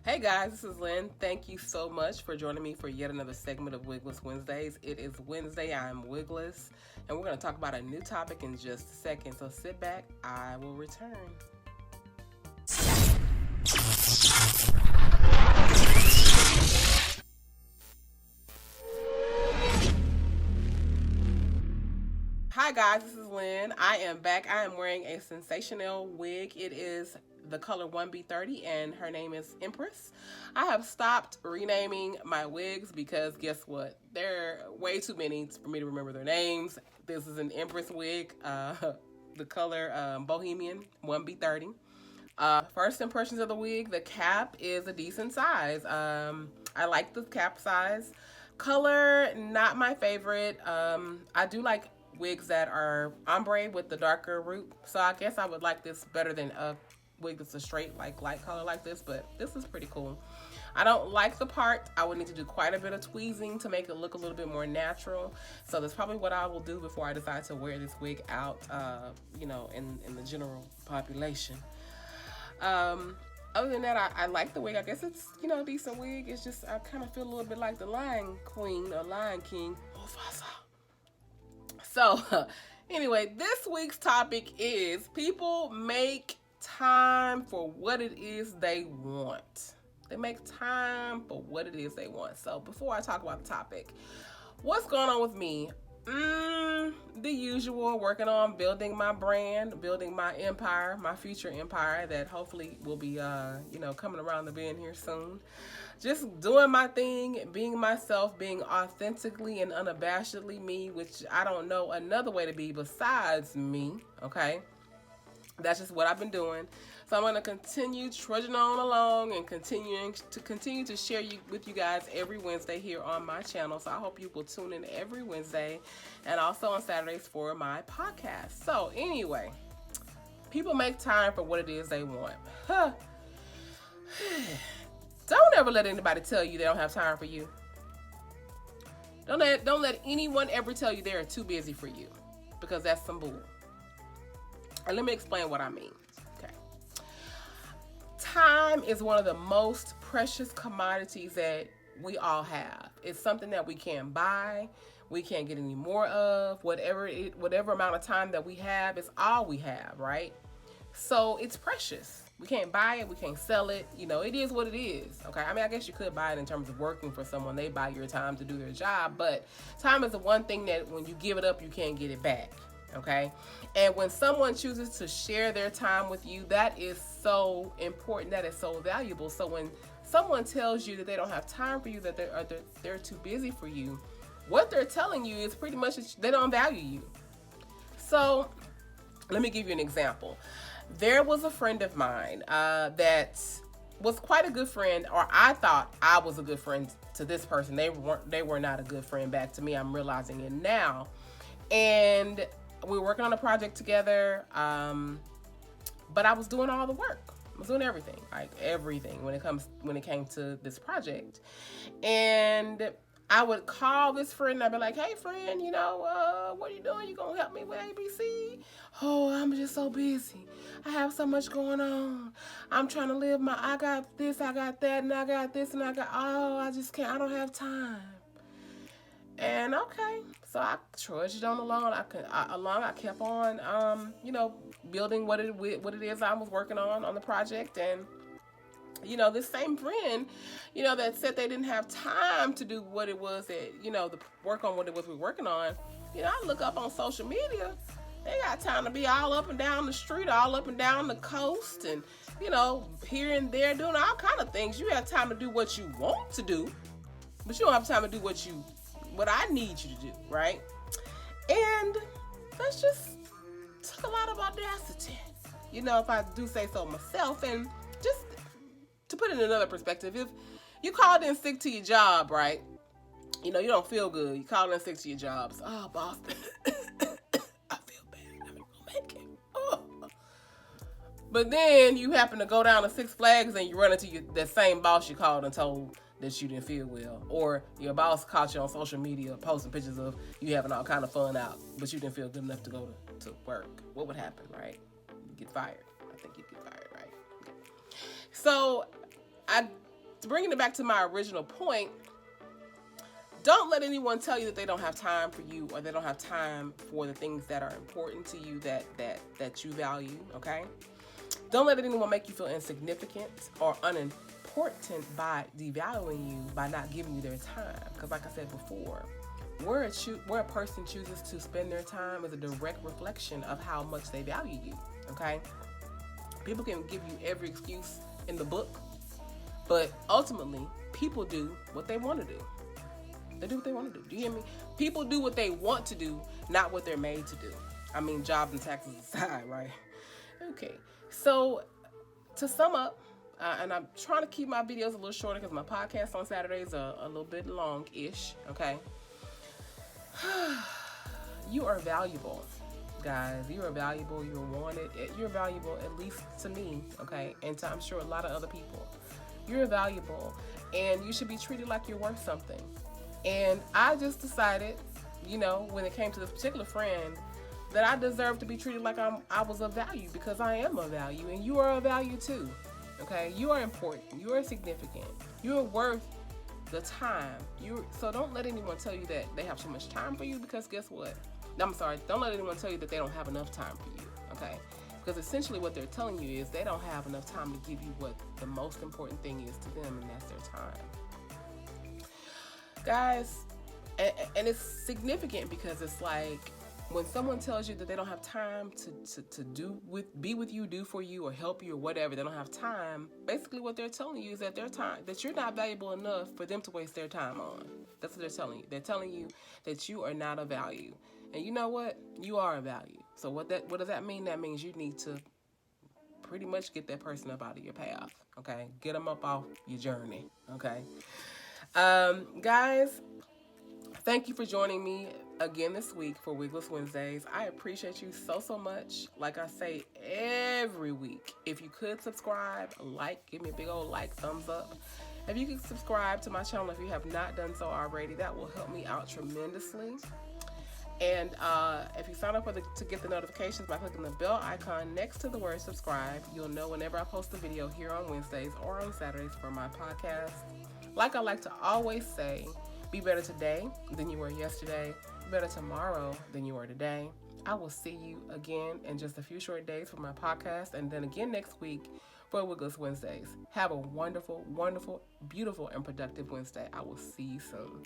Hey guys, this is Lynn. Thank you so much for joining me for yet another segment of Wigless Wednesdays. It is Wednesday, I'm Wigless, and we're going to talk about a new topic in just a second. So sit back, I will return. Hi guys, this is Lynn. I am back. I am wearing a sensational wig. It is the color 1B30 and her name is Empress. I have stopped renaming my wigs because guess what? There are way too many for me to remember their names. This is an Empress wig, the color Bohemian 1B30. First impressions of the wig, the cap is a decent size. I like the cap size. Color, not my favorite. I do like wigs that are ombre with the darker root. So I guess I would like this better than a wig that's a straight like light color like this, but this is pretty cool. I don't like the part. I would need to do quite a bit of tweezing to make it look a little bit more natural. So that's probably what I will do before I decide to wear this wig out, in the general population. Other than that, I like the wig. I guess it's, a decent wig. It's just, I kind of feel a little bit like the Lion Queen or Lion King, Mufasa. So, anyway, this week's topic is people make time for what it is they want. They make time for what it is they want. So, before I talk about the topic, what's going on with me? The usual, working on building my brand, building my empire, my future empire that hopefully will be, coming around the bend here soon. Just doing my thing, being myself, being authentically and unabashedly me, which I don't know another way to be besides me, okay? That's just what I've been doing. So I'm going to continue trudging on along and continue to share with you guys every Wednesday here on my channel. So I hope you will tune in every Wednesday and also on Saturdays for my podcast. So anyway, people make time for what it is they want. Don't ever let anybody tell you they don't have time for you. Don't let anyone ever tell you they're too busy for you, because that's some bull. And let me explain what I mean. Okay. Time is one of the most precious commodities that we all have. It's something that we can't buy. We can't get any more of. Whatever amount of time that we have is all we have, right? So it's precious. We can't buy it. We can't sell it. It is what it is. Okay. I mean, I guess you could buy it in terms of working for someone. They buy your time to do their job. But time is the one thing that when you give it up, you can't get it back. Okay. And when someone chooses to share their time with you, that is so important. That is so valuable. So when someone tells you that they don't have time for you, that they're too busy for you, what they're telling you is pretty much they don't value you. So let me give you an example. There was a friend of mine that was quite a good friend, or I thought I was a good friend to this person. They were not a good friend back to me. I'm realizing it now. And we were working on a project together, but I was doing all the work. I was doing everything when it came to this project. And I would call this friend and I'd be like, hey friend, what are you doing? You gonna help me with ABC? Oh, I'm just so busy. I have so much going on. I'm trying to live I got this, I got that, and I got this, and I just can't, I don't have time. And okay, so I trudged on along. I kept on, building what it is I was working on the project. And this same friend, that said they didn't have time to do what it was that, the work on what it was we were working on. I look up on social media. They got time to be all up and down the street, all up and down the coast, and here and there doing all kind of things. You have time to do what you want to do, but you don't have time to do what I need you to do, right? And that's just took a lot of audacity, if I do say so myself. And just to put it in another perspective, if you called in sick to your job, right? You don't feel good. You called in sick to your job. So, oh, boss, I feel bad. I'm gonna make it. Oh. But then you happen to go down to Six Flags and you run into that same boss you called and told that you didn't feel well, or your boss caught you on social media posting pictures of you having all kind of fun out, but you didn't feel good enough to go to work. What would happen, right? You get fired. I think you'd get fired, right? So I bringing it back to my original point, don't let anyone tell you that they don't have time for you, or they don't have time for the things that are important to you, that you value, okay? Don't let anyone make you feel insignificant or unimportant by devaluing you, by not giving you their time. Because like I said before, where a person chooses to spend their time is a direct reflection of how much they value you, okay? People can give you every excuse in the book, but ultimately, people do what they want to do. They do what they want to do. Do you hear me? People do what they want to do, not what they're made to do. I mean, jobs and taxes aside, right? Okay. So, to sum up, and I'm trying to keep my videos a little shorter because my podcast on Saturdays are a little bit long-ish, okay? You are valuable, guys. You are valuable. You're wanted. You're valuable, at least to me, okay? And to, I'm sure, a lot of other people. You're valuable, and you should be treated like you're worth something. And I just decided, when it came to this particular friend, that I deserve to be treated like I was of value, because I am of value, and you are of value too. Okay, you are important. You are significant. You are worth the time. So don't let anyone tell you that they have so much time for you, because guess what? I'm sorry. Don't let anyone tell you that they don't have enough time for you. Okay, because essentially what they're telling you is they don't have enough time to give you what the most important thing is to them, and that's their time. Guys, and it's significant because it's like when someone tells you that they don't have time to be with you, do for you, or help you, or whatever, they don't have time. Basically, what they're telling you is that that you're not valuable enough for them to waste their time on. That's what they're telling you. They're telling you that you are not of value, and you know what? You are of value. So what does that mean? That means you need to pretty much get that person up out of your path. Okay, get them up off your journey. Okay. Guys, thank you for joining me again this week for Wigless Wednesdays. I appreciate you so much. Like I say every week, if you could subscribe, give me a big old thumbs up. If you could subscribe to my channel if you have not done so already, that will help me out tremendously. And if you sign up to get the notifications by clicking the bell icon next to the word subscribe, you'll know whenever I post a video here on Wednesdays or on Saturdays for my podcast. Like I like to always say, be better today than you were yesterday. Be better tomorrow than you were today. I will see you again in just a few short days for my podcast, and then again next week for Wigless Wednesdays. Have a wonderful, wonderful, beautiful, and productive Wednesday. I will see you soon.